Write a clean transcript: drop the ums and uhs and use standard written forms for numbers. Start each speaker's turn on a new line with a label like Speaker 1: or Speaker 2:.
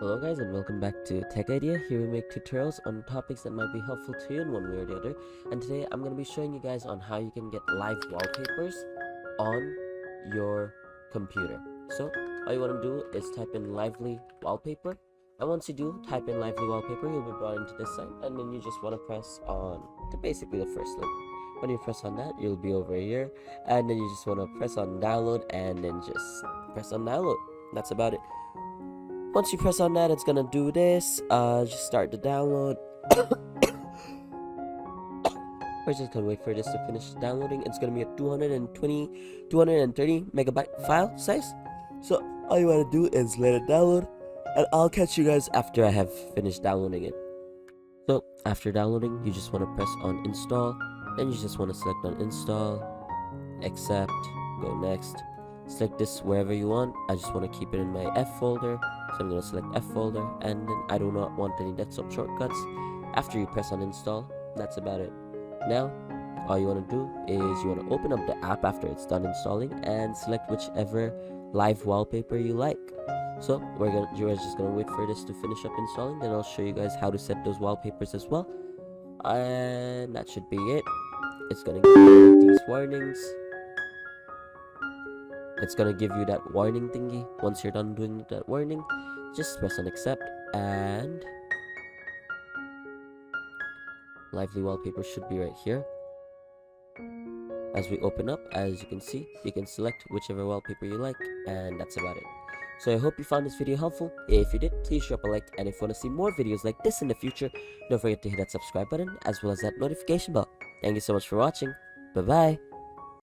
Speaker 1: Hello guys and welcome back to Tech Idea. Here we make tutorials on topics that might be helpful to you in one way or the other. And today I'm going to be showing you guys on how you can get live wallpapers on your computer. So all you want to do is type in lively wallpaper. And once you do type in lively wallpaper, you'll be brought into this site, and then you just want to press on to basically the first link. When you press on that, you'll be over here, and then you just want to press on download and then just press on download. That's about it. Once you press on that, it's gonna do this. Just start the download. We're just gonna wait for this to finish downloading. It's gonna be a 230 megabyte file size. So all you wanna do is let it download, and I'll catch you guys after I have finished downloading it. So after downloading, you just wanna press on install, then you just wanna select on install, accept, go next. Select this wherever you want. I just want to keep it in my F folder, so I'm going to select F folder, and then I do not want any desktop shortcuts. After you press on install, that's about it. Now all you want to do is you want to open up the app after it's done installing and select whichever live wallpaper you like. So you're just going to wait for this to finish up installing, then I'll show you guys how to set those wallpapers as well, and that should be it. It's going to give you these warnings. It's gonna give you that warning thingy. Once you're done doing that warning, just press on accept, and lively wallpaper should be right here. As we open up, as you can see, you can select whichever wallpaper you like, and that's about it. So I hope you found this video helpful. If you did, please drop a like, and if you want to see more videos like this in the future, don't forget to hit that subscribe button as well as that notification bell. Thank you so much for watching. Bye bye.